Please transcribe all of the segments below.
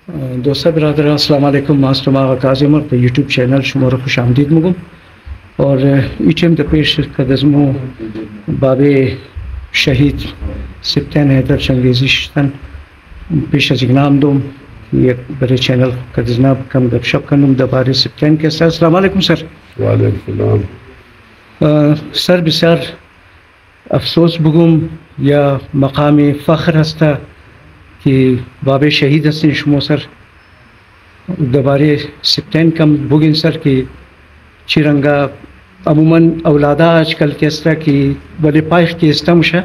دوستان برادران السلام علیکم. ماست ما کاظم پر یوٹیوب چینل شما رو خوش آمدید میگم. اور ایچم در پیش کدزمو باب شهید سپتن حیدر چنگیزی شدن پیش از اقنام دوم یک برای چینل کدزنا کم گپ شپ کنم درباره سپتن که سر. السلام علیکم سر. و علیکم السلام. سر بسیار افسوس بگم یا مقام فخر هسته که باب شهید هستین شما سر. درباره سپتن کم بگین سر که چیرنگا عموما اولادا آجکل کستا که ولی پایخ کستا مشه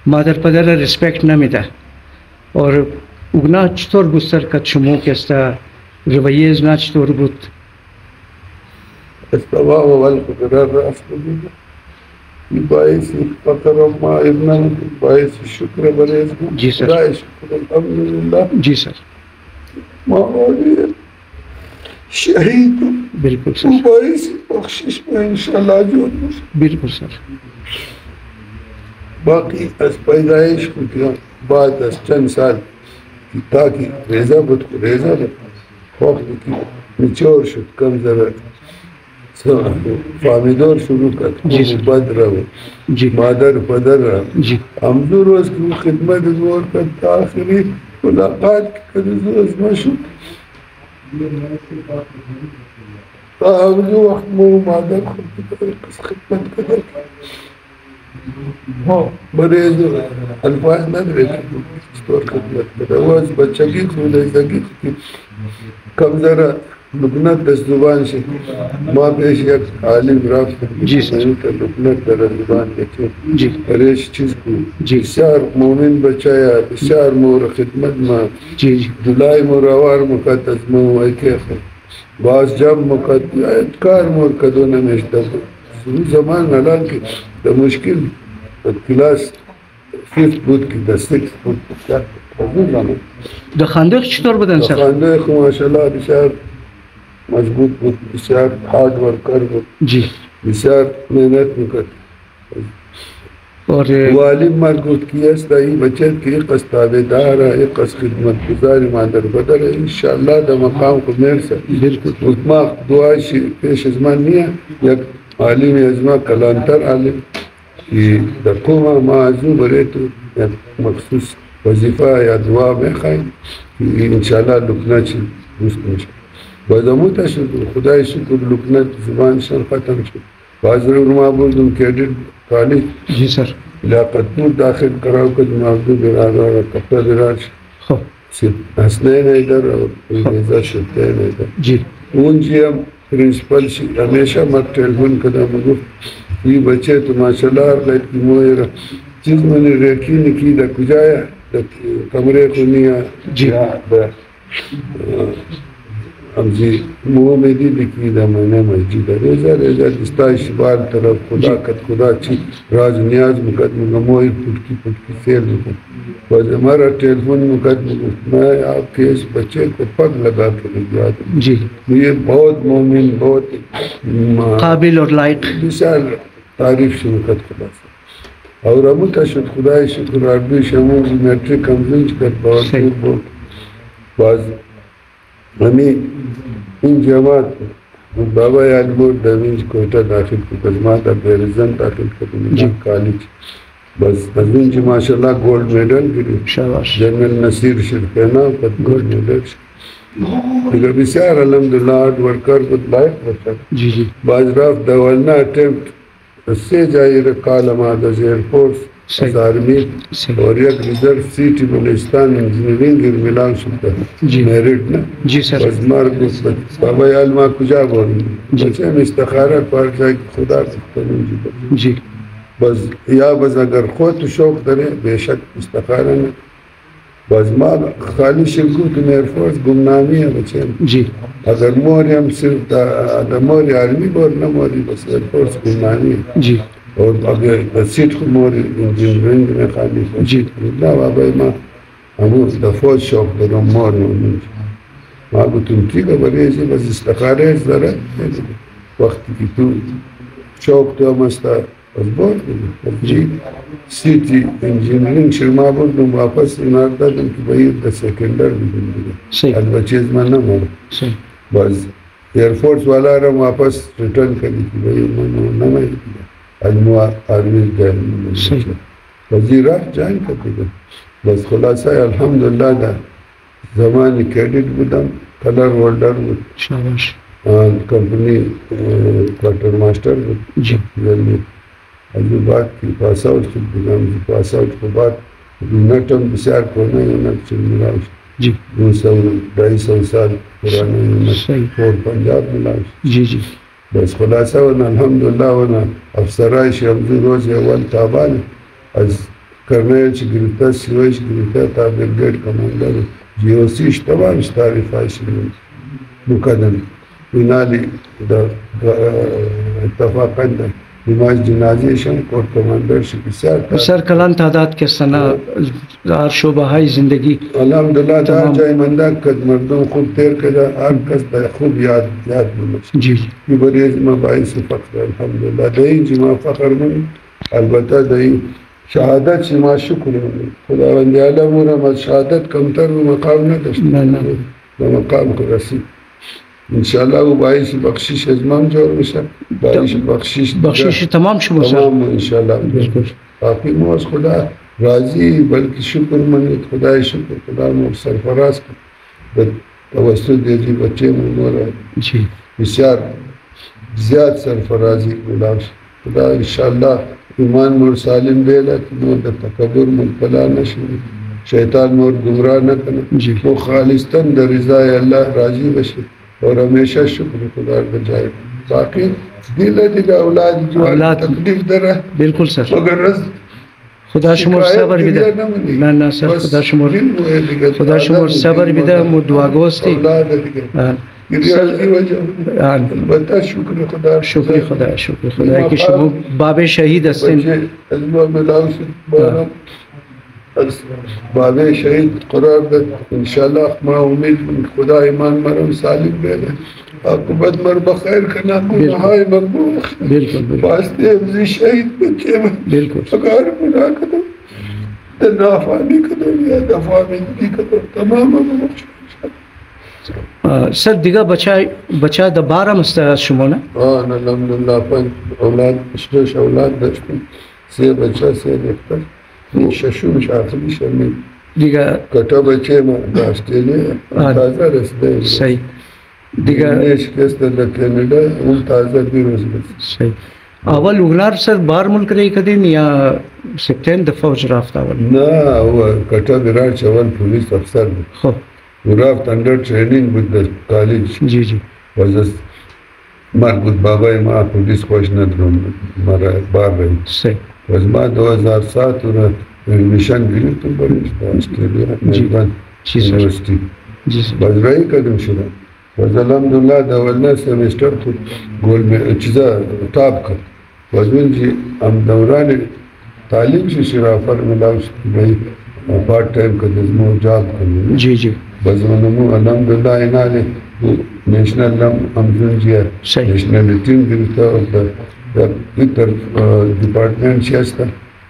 مادر پدر ریسپیکت نمیده اور اگنا چطور بود سر کت شما کستا رویه ازنا چطور بود؟ استواء والقدرار رأس قدر باعث فقر ما ابنا باعث شکر بریز جی سر. باعث شکر الحمدللہ. جی سر. مولی شہید بالکل سر. باعث بخشش میں انشاءاللہ جود مجھے. بالکل سر. باقی از پیدائش کو کیا بعد از چند سال تاکہ ریزہ بود کو ریزہ بود وقت کی نچور شد کم ذرا فامیدور شروع کرد بد رہو جی مادر پدر رہو جی ہمدو روز کی خدمت زور کرد آخری ملاقات کی روز مشد ہمدو وقت مو مادر خدمت کرد بریز الفاظ ندرے استور خدمت کرد آواز بچگی خودے زگی کم ذرا لکنت دست زبان سے ماں پیش یک عالم رافت جی سر. لکنت در زبان کے جی ہریش چیز کو جی بسیار مومن بچایا بسیار مور خدمت ماں جی جی دلائی موراوار مقدس مو ایکے خیر باز جب مقدس اتکار مور کدو نمیشتا زمان حالان کی دا مشکل کلاس فیفت بود کی دا سکس بود د خاندق چطور بودن سر؟ خانده خو ماشاءالله بسیار مضبوط بود بسیار ہارڈ ورکر بود جی بسیار محنت میکرد اور والد مرگوت کی است ای بچت کی ایک از تابعدار ہے ایک از خدمت گزار مادر بدر ہے انشاءاللہ دا مقام کو میرسا بالکل اتما دعای پیش ازمان نیا یک عالم ازما کلانتر عالم کہ در قوم معذو برے تو مخصوص وظیفہ یا دعا میں خواہی کہ انشاءاللہ لکنا چی مستم شد بازموتا شد خدای شکر لکنت زبان شن ختم شد بازر معبودم کیڈٹ کالج جی سر. لیاقت پور داخل کراو کد معبدو برادر اور کپڑا برار خب شد حسنین ایدر اور ریزہ شدین ایدر جی اون جی ہم پرنسپل شد ہمیشہ مک ٹیلیفون کدا مگفت یہ بچے تو ماشاءاللہ غیر کی موئر چیز میں نے ریکی نکی دا کجایا دا کمرے کو نیا جی اب جی محمدی لکی دا میں نے مسجد ریزہ ریزہ دستائی شبال طرف خدا کت خدا چی راز نیاز مقدم گموئی پٹکی سیل مقدم وز ہمارا ٹیلیفون مقدم میں آپ کے اس بچے کو پگ لگا کے لگیا دوں جی یہ بہت مومن بہت قابل اور لائق بسیار تعریف شنکت خدا سے اور امتا شد خدای شکر عربی شمول میٹرک کمزنج کر بہت باز ہمیں ان جماعت بابا یادگور دوینج کوئٹہ داخل کو قزماتا بیرزن داخل کو کالج بس دوینج ماشاءاللہ گولڈ میڈل گری جنرل نصیر شرفینا پر گولڈ میڈل اگر بسیار الحمدللہ آرٹ ورکر کو لائق بچا باز راف دولنا اٹیمپٹ سے جائی رکال ہمارا زیر فورس آرمی اور یک ریزرو سیٹی بلوچستان انجینئرنگ ملاو شدہ میرٹ نا جی سر. بس مارک بابا علماء کجا بولیں بچے میں استخارہ پار جائے خدا سکتنوں جی بس یا بس اگر خود شوق درے بے شک استخارہ نا بس ماں خالی شرکو تو ایئر فورس گمنامی ہے بچے جی اگر موری ہم صرف دا موری آرمی بول نہ موری بس ایئر فورس گمنامی ہے جی اور اگر سیٹ کو موری انجینئرنگ میں خالی جی اللہ بابا ماں ہموں دفوت شوق دروں موری ہوں ماں کو تم کی خبری ہے بس استخارے ذرا وقت کی تو شوق تو ہمستا بس بہت جی سیٹی انجینئرنگ شرما بردم واپس انارتا دم کی بھئی دا سیکنڈر بھی دن دیگا البچیز میں نہ مارا بس ایئر فورس والا رہا واپس ریٹرن کری کی بھئی نہ میں دیگا علموا آرمیز گئے وزیرہ جائن کر دیگا بس خلاصہ الحمدللہ دا زمانی کریڈٹ بدم کلر ہولڈر شاباش کمپنی کوارٹر ماسٹر یعنی ابھی بات کی پاس آؤٹ کی بگام کی پاس آؤٹ کے بعد یونٹم بسیار کونا یونٹ چل ملاوش 200-250 سال پرانا یونٹ فور پنجاب ملاوش بس خلاصہ ورنہ الحمدللہ ورنہ افسرائی شمزو روز اول تابان از کرنیل چی گرفتا سیویش گرفتا تا بریگیڈ کمانڈر جیوسیش تمام تعریفائش مقدم انالی دا اتفاقاً دا نماز جنازیشن کورٹ کمانڈر شکسیار سر کلان تعداد کے سنہ ہر شعبہ ہائی زندگی الحمدللہ دا جائے مندہ کد مردم خود تیر کدا ہر کس دا خوب یاد بلش یہ بڑی ازمہ باعث فخر الحمدللہ دہی جمع فخر من البتہ دہی شہادت سے ما شکر من خدا وندی عالم و رحمت شہادت کمتر و مقام نہ دشت و مقام کو رسید انشاءاللہ وہ باعث بخشش ازمام جور بشا باعث بخشش تمام شما سر تمام انشاءاللہ باقی موز خدا راضی بلکہ شکر منت خدا شکر خدا مور سرفراز کا توسط دیجی بچے مورا بسیار زیاد سرفرازی گلاش خدا انشاءاللہ ایمان مور سالم بیلا کہ مور در تکبر ملپلا نشوی شیطان مور گمراہ نہ کرنا وہ خالصتاً در رضا اللہ راضی بشے اور ہمیشہ شکر خدا بجائے باقی دل دیگا اولاد جو تکلیف در ہے بالکل سر مگر رز خدا شمور صبر بیدہ نہ سر خدا شمور صبر بیدہ مو دعا گوستی اولاد دیگا ریاضی وجہ البتہ شکر خدا شکر خدا کہ شما باب شہید ہستن علمہ ملاو سے باب شہید قرار دے انشاءاللہ ما امید من خدا ایمان مرم سالم بیلے عاقبت مر بخیر کنا گناہائی مرموخ واسطے ابزی شہید بچے میں اگر گناہ کدو نافانی کدو یا دفامندگی کدو تمام امور سر دیگه بچه دا بارم است شما نه؟ الحمدللہ پنج اولاد اشتش اولاد داشتیم 3 بچه 3 دختر ششم آخری شمی دیگه کتا بچه ما آسترالیا تازه رسده صحیح دیگه شکست در کانادا اون تازه بیروز رسید صحیح اول اونار سر بار ملک رہی کدیم یا سپتین دفعہ وچ رافت اول نا وہ کتا گرار چوال پولیس افسر خوب ورافت under training with the college جی وزس مربوط بابا ما پولیس کوشنت روم مرا بار رہی صحیح وز ما 2007 اور ایڈمیشن گری تو بڑی آسٹریلیا میلبرن یونیورسٹی وز رہی قدم شروع وز الحمدللہ دولنا سیمیسٹر تو گول میں چیزا ٹاپ کر وزن جی ہم دوران تعلیم سے شرافر ملاوش بھئی پارٹ ٹائم کا دزمو جاب کرنے جی بزمانمو الحمدللہ انالے نیشنل نام امزون جیا نیشنل ٹیم گرفتا اور در ڈپارٹمنٹ شیستا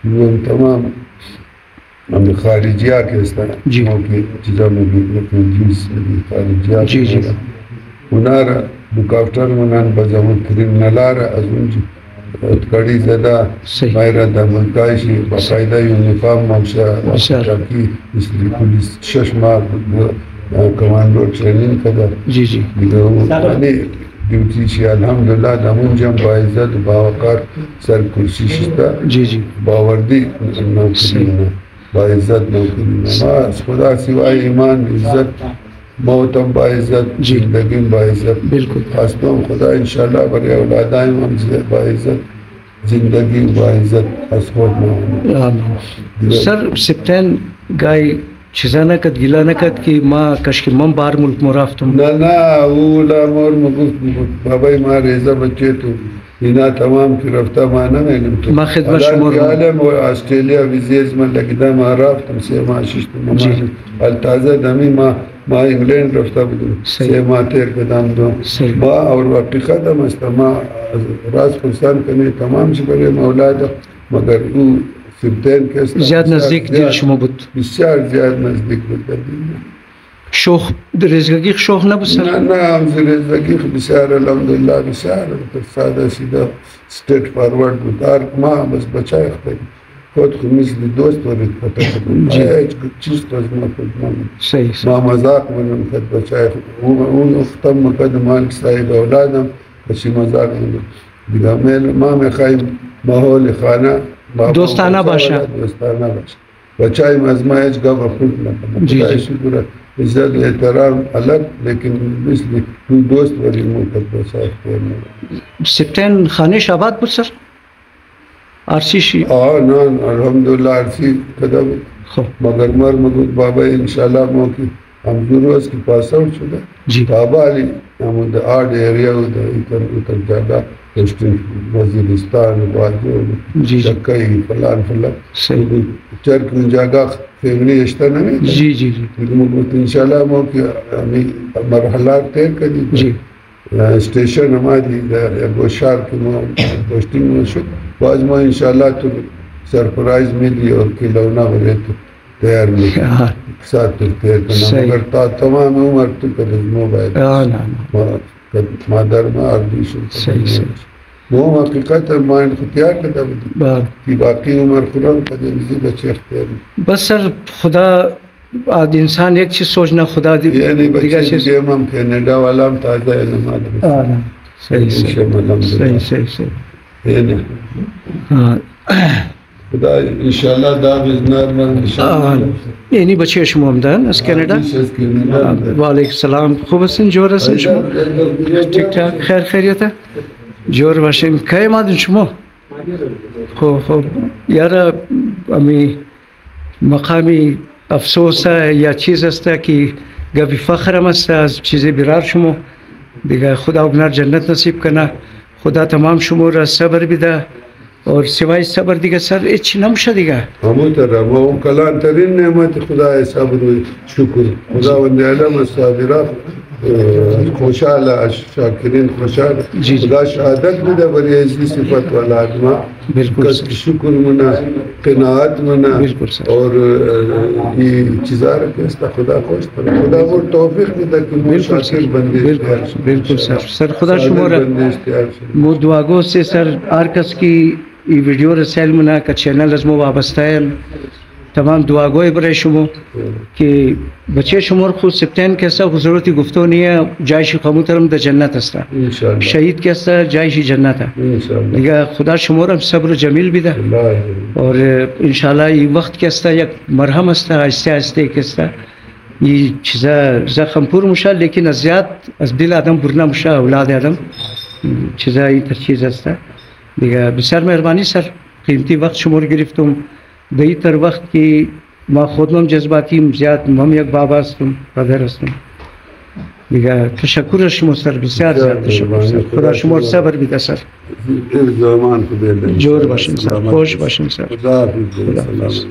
وہ تمام ہم خارجیہ کیستا موقع چیزا مبید ریفیوجیز خارجیہ کیستا انارا بکافتر منان بزمون کریم نلارا ازون جی کڑی زدہ مائرہ دا ملکائشی باقاعدہ یونیفارم ممشا چاکی اس لیے پولیس ششمار کمانڈو ٹریننگ کدا یعنی ڈیوٹی شی الحمدللہ دامون جم باعزت باوقار سر کرسی شتا باوردی نوکری باعزت نوکری نماز خدا سوائے ایمان عزت موتم باعزت زندگیم باعزت خاصتوں خدا انشاءاللہ بری اولادائیں ہم باعزت زندگی باعزت اسخود میں سر سپتین گائی چیزا نکت گلا نکت کہ ما کشکی من بار ملک مرافتم نا اولا مور مگفت بابای ما ریزا بچے تو اینا تمام کی رفتہ مانا میں ما خدمت شمار عالم و آسٹریلیا ویزیز من لگیدہ ما رفتم سی ما ششت ممان التازہ دمی ما انگلینڈ رفتہ بدو سی ما تیر قدام دو ما اور حقیقت ہم استا ما راز پرسان کرنے تمام شکرے مولادا مگر او سبتین کستا زیاد نزدیک دل شما بود بسیار زیاد نزدیک بود در دل شوخ رزگی شوخ نبود سر؟ نه همز رزگی بسیار الحمدلله بسیار ساده سیده ستیٹ فارورد بود ما بس بچه اختری خود خود مثل دوست ورد پتا بود هیچ چیز تو از ما خود صحیح ما مذاق منم خود بچه اون اختم مقد مالک صاحب اولادم کسی مذاق منم دیگه ما میخوایم ماحول خانه دوستانه باشه دوستانه باشه بچه از ما هیچ گاه خود نکنم خدای شکر عزت احترام الگ لیکن مثل دوست ولی موقت بسا اختیار سبتین خانش آباد بود سر؟ عرصی شی؟ نان الحمدللہ عرصی کدا بود مگر مر مگود بابا انشاءاللہ موکی ہم ضرورت کی پاس آؤٹ شدہ بابا علی ہم آرڈ ایریا ہوتا اتر جاگا وزیرستان واجو شکائی فلان چرک من جاگا فیملی اشتا نمی جی جی جی انشاءاللہ موکی مرحلات تیر کردی اسٹیشن ہماری گوشار کی پوسٹنگ میں شد بعض میں انشاءاللہ تو سرپرائز ملی اور کھلونا بولے تو تیار میں ساتھ تیار کرنا مگر تا تمام عمر تو کبھی موبائل مادر میں عربی شد وہ حقیقت ہے مائن اختیار لگا کہ باقی عمر خورم قدیمزی بچے اختیار بس سر خدا آج انسان ایک چیز سوچنا خدا یعنی بچے گیم ہم کینیڈا والا ہم تازہ علم آدم صحیح صحیح صحیح صحیح خدا انشاءاللہ دا بزنار من انشاءاللہ اینی بچے شما ہمدن از کینیڈا وعلیکم السلام خوب هستین جور هستین شما ٹھیک ٹھاک خیر خیریت ہے جور باشین که مادن شما خوب یارا امی مقامی افسوس یا چیز است که گاهی فخرم است از چیزی برار شما دیگه خدا بنار جنت نصیب کنه خدا تمام شما را صبر بده اور سوای صبر دیگه سر هیچ نمیشه دیگه محترم و کلان ترین نعمت خدا صبر و شکر خداوند علم صابرات خوشحال شاکرین خوشحال خدا شهادت بده بری ایسی صفت والا آدما کس شکر منا قناعت منا اور یہ چیزا رکھے اس خدا خوش خدا وہ توفیق بده کہ وہ شاکر بندے بالکل سر خدا شما را مو دعاگو سے سر ہر کس کی یہ ویڈیو رسائل منا کا چینل از مو وابستہ ہے تمام دعاگوی برای شما که بچه شما خود سبتین که هسته ضرورتی گفتو نیه جایشی قموترم در جنت هسته شهید که هسته جایشی جنت هسته دیگه خدا شما را صبر جمیل بیده اور انشاءالله این وقت که هسته یک مرهم هسته آسته آسته که هسته این چیزا زخم پور مشه لیکن از زیاد از دل آدم برنا مشه اولاد آدم چیزا این تر چیز هسته دیگه بسیار مهربانی سر قیمتی وقت شما رو گرفتم دی تر وقت کی ما خودم جذباتیم زیاد مم یک بابا هستم پدر هستم دیگه تشکر شما سر بسیار زیاد تشکر سر خدا شما رو صبر بده سر زمان خدا جور باشین سر خوش باشین سر خدا حافظ